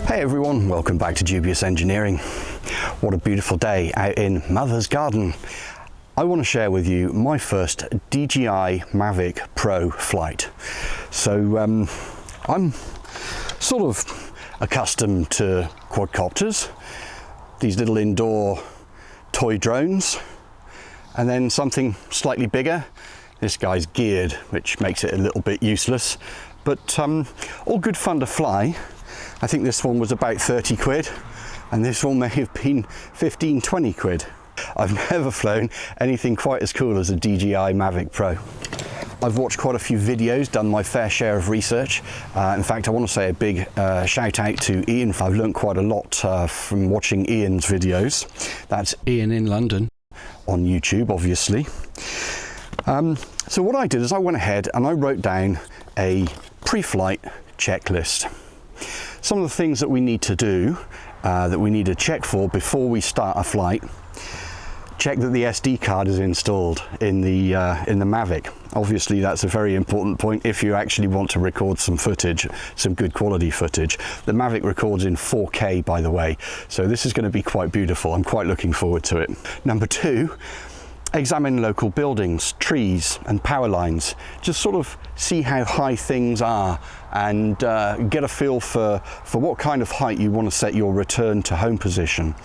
Hey everyone, welcome back to Dubious Engineering. What a beautiful day out in Mother's Garden. I want to share with you my first DJI Mavic Pro flight. So I'm sort of accustomed to quadcopters, these little indoor toy drones, and then something slightly bigger. This guy's geared, which makes it a little bit useless, but all good fun to fly. I think this one was about 30 quid, and this one may have been 15, 20 quid. I've never flown anything quite as cool as a DJI Mavic Pro. I've watched quite a few videos, done my fair share of research. In fact, I want to say a big shout out to Ian. I've learned quite a lot from watching Ian's videos. That's Ian in London on YouTube, obviously. So what I did is I went ahead and I wrote down a pre-flight checklist. Some of the things that we need to do, that we need to check for before we start a flight. Check that the SD card is installed in the Mavic. Obviously that's a very important point if you actually want to record some footage, some good quality footage. The Mavic records in 4K, by the way, so this is going to be quite beautiful. I'm quite looking forward to it. Number two, examine local buildings, trees and power lines. Just sort of see how high things are and get a feel for what kind of height you want to set your return to home position.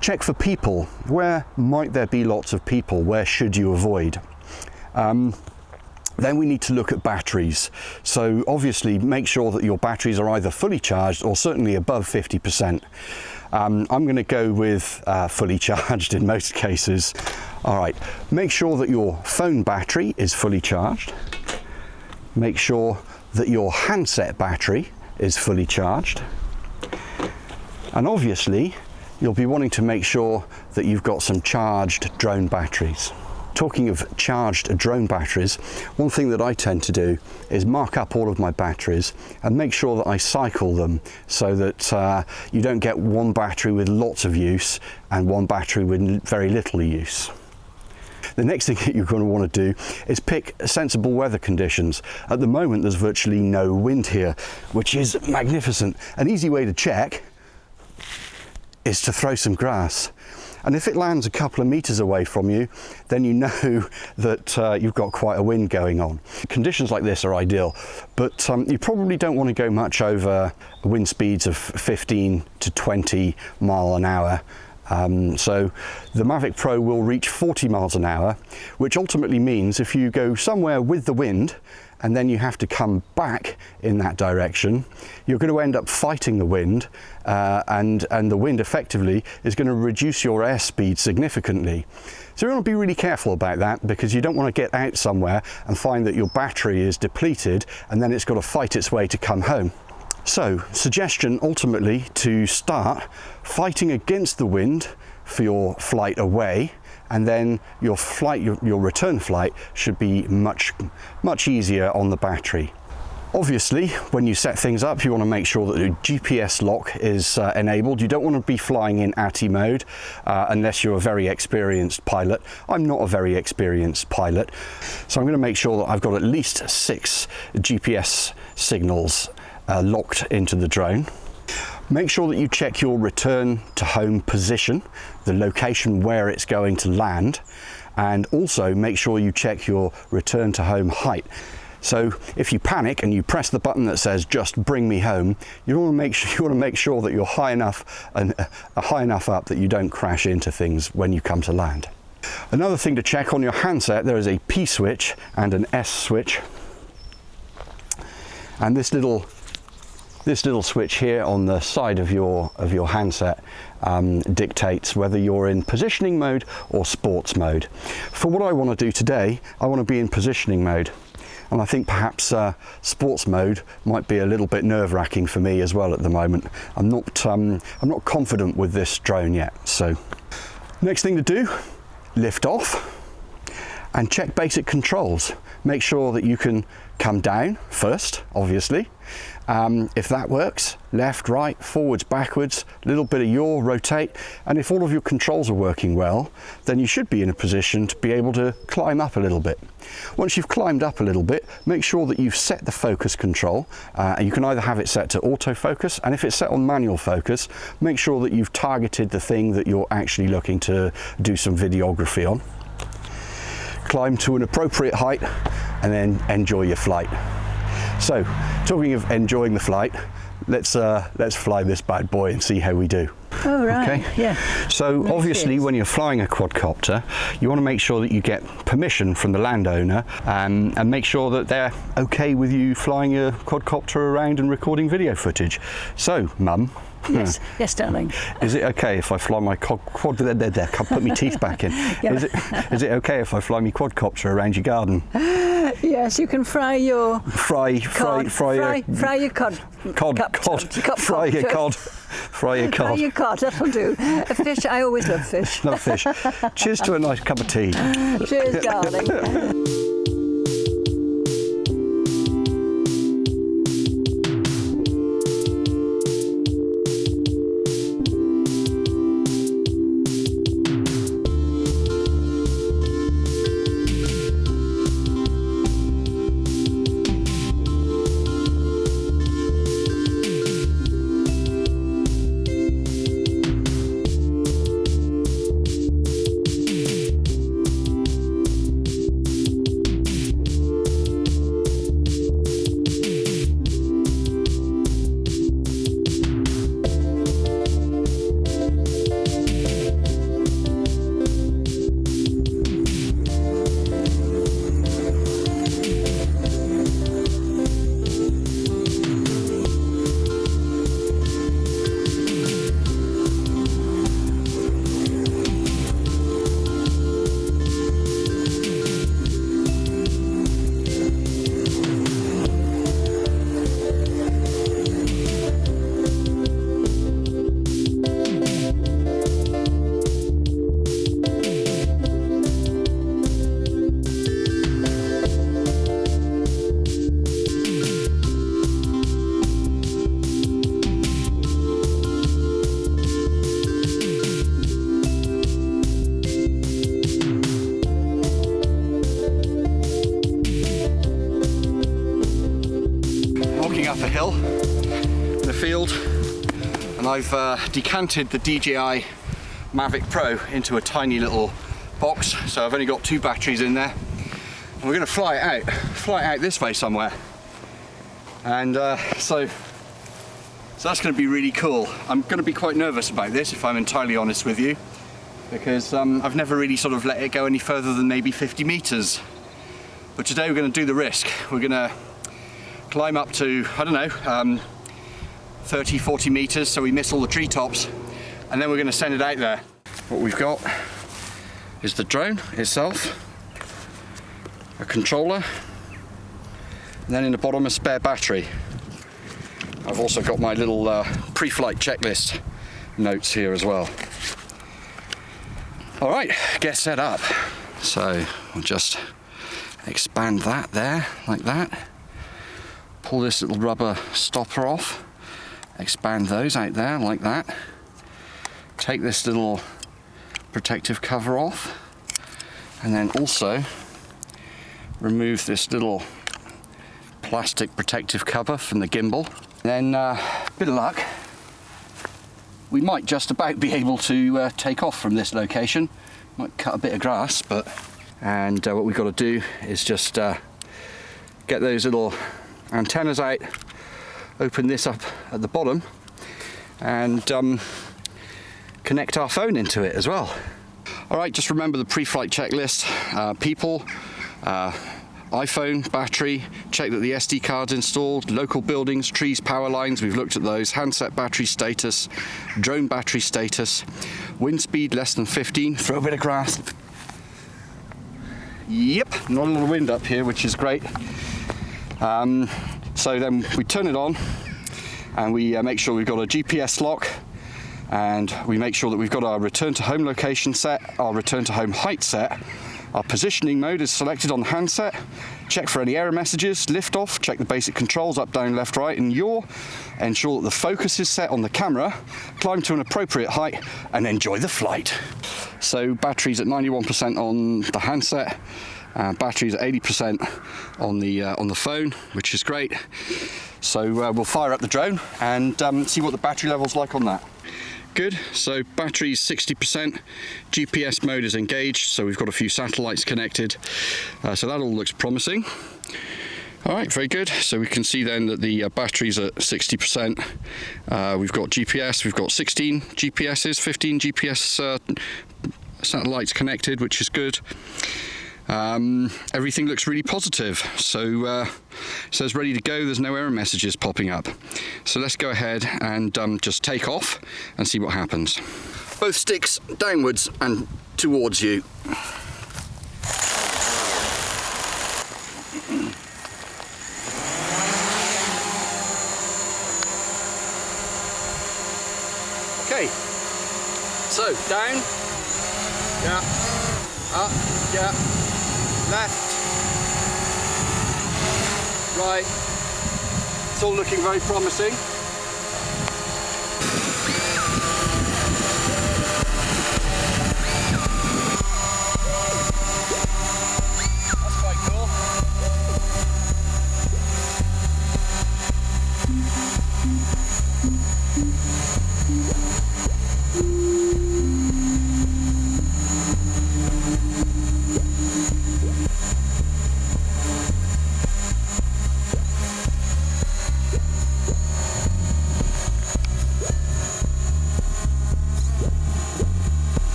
Check for people. Where might there be lots of people? Where should you avoid? Then we need to look at batteries. So obviously make sure that your batteries are either fully charged or certainly above 50%. I'm going to go with fully charged in most cases. All right, make sure that your phone battery is fully charged. Make sure that your handset battery is fully charged. And obviously, you'll be wanting to make sure that you've got some charged drone batteries. Talking of charged drone batteries, one thing that I tend to do is mark up all of my batteries and make sure that I cycle them so that you don't get one battery with lots of use and one battery with very little use. The next thing that you're going to want to do is pick sensible weather conditions. At the moment there's virtually no wind here, which is magnificent. An easy way to check is to throw some grass. And if it lands a couple of meters away from you, then you know that you've got quite a wind going on. Conditions like this are ideal, but you probably don't want to go much over wind speeds of 15 to 20 mile an hour. So the Mavic Pro will reach 40 miles an hour, which ultimately means if you go somewhere with the wind and then you have to come back in that direction, you're going to end up fighting the wind, and the wind effectively is going to reduce your airspeed significantly. So you want to be really careful about that, because you don't want to get out somewhere and find that your battery is depleted and then it's got to fight its way to come home. So, suggestion ultimately to start fighting against the wind for your flight away, and then your flight, your return flight should be much easier on the battery. Obviously, when you set things up, you want to make sure that the GPS lock is enabled. You don't want to be flying in ATI mode unless you're a very experienced pilot. I'm not a very experienced pilot, so I'm going to make sure that I've got at least 6 GPS signals locked into the drone. Make sure that you check your return to home position, the location where it's going to land, and also make sure you check your return to home height. So if you panic and you press the button that says just bring me home, you want to make sure that you're high enough up that you don't crash into things when you come to land. Another thing to check on your handset, there is a P switch and an S switch, and this little switch here on the side of your handset dictates whether you're in positioning mode or sports mode. For what I want to do today, I want to be in positioning mode. And I think perhaps sports mode might be a little bit nerve-wracking for me as well at the moment. I'm not confident with this drone yet. So next thing to do, lift off and check basic controls. Make sure that you can come down first, obviously. If that works, left, right, forwards, backwards, a little bit of yaw, rotate, and if all of your controls are working well, then you should be in a position to be able to climb up a little bit. Once you've climbed up a little bit, make sure that you've set the focus control, and you can either have it set to autofocus, and if it's set on manual focus, make sure that you've targeted the thing that you're actually looking to do some videography on. Climb to an appropriate height, and then enjoy your flight. So, talking of enjoying the flight, let's fly this bad boy and see how we do. Oh, right. Okay? Yeah. So obviously when you're flying a quadcopter, you want to make sure that you get permission from the landowner, and make sure that they're okay with you flying a quadcopter around and recording video footage. So, Mum. Yes, yes, darling. Is it okay if I fly my quad there? Can't put my teeth back in. Yeah. Is it okay if I fly my quadcopter around your garden? Yes, you can fry your fry your cod. Fry your cod. Fry your cod. Fry your cod. That'll do. A fish. I always love fish. Love fish. Cheers to a nice cup of tea. Cheers, darling. Up a hill in the field, and I've decanted the DJI Mavic Pro into a tiny little box, so I've only got 2 batteries in there, and we're going to fly it out this way somewhere, and so that's going to be really cool. I'm going to be quite nervous about this, if I'm entirely honest with you, because I've never really sort of let it go any further than maybe 50 meters, but today we're going to do the risk. We're going to climb up to, I don't know, 30, 40 meters, so we miss all the treetops, and then we're going to send it out there. What we've got is the drone itself, a controller, and then in the bottom a spare battery. I've also got my little pre-flight checklist notes here as well. All right, get set up. So we'll just expand that there, like that. Pull this little rubber stopper off, expand those out there like that. Take this little protective cover off, and then also remove this little plastic protective cover from the gimbal. Then, bit of luck, we might just about be able to take off from this location. Might cut a bit of grass, but what we've got to do is just get those little antennas out, open this up at the bottom, and connect our phone into it as well. All right, just remember the pre-flight checklist. People, iPhone, battery, check that the SD card's installed, local buildings, trees, power lines, we've looked at those, handset battery status, drone battery status, wind speed less than 15, throw a bit of grass. Yep, not a lot of wind up here, which is great. So then we turn it on and we make sure we've got a GPS lock, and we make sure that we've got our return to home location set, our return to home height set, our positioning mode is selected on the handset, check for any error messages, lift off, check the basic controls up, down, left, right and yaw, ensure that the focus is set on the camera, climb to an appropriate height and enjoy the flight. So batteries at 91% on the handset, batteries at 80% on the phone, which is great. So we'll fire up the drone and see what the battery level's like on that. Good, so battery's 60%, GPS mode is engaged, so we've got a few satellites connected, so that all looks promising. All right, very good. So we can see then that the battery's at 60%. We've got GPS, we've got 16 GPSs, 15 GPS satellites connected, which is good. Everything looks really positive, so it says ready to go. There's no error messages popping up, so let's go ahead and just take off and see what happens. Both sticks downwards and towards you. Okay, so down, yeah, up, yeah. Left, right, it's all looking very promising. That's quite cool.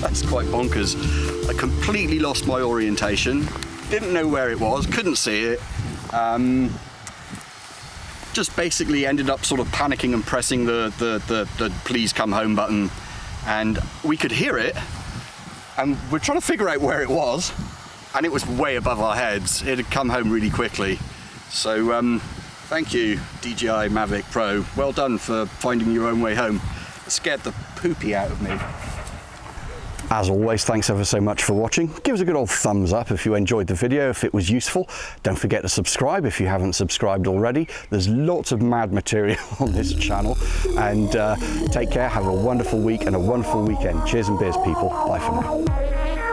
That's quite bonkers. I completely lost my orientation, didn't know where it was, couldn't see it. Just basically ended up sort of panicking and pressing the please come home button, and we could hear it, and we're trying to figure out where it was, and it was way above our heads. It had come home really quickly. So thank you, DJI Mavic Pro. Well done for finding your own way home. It scared the poopy out of me. As always, thanks ever so much for watching. Give us a good old thumbs up if you enjoyed the video, if it was useful. Don't forget to subscribe if you haven't subscribed already. There's lots of mad material on this channel. And take care, have a wonderful week and a wonderful weekend. Cheers and beers, people. Bye for now.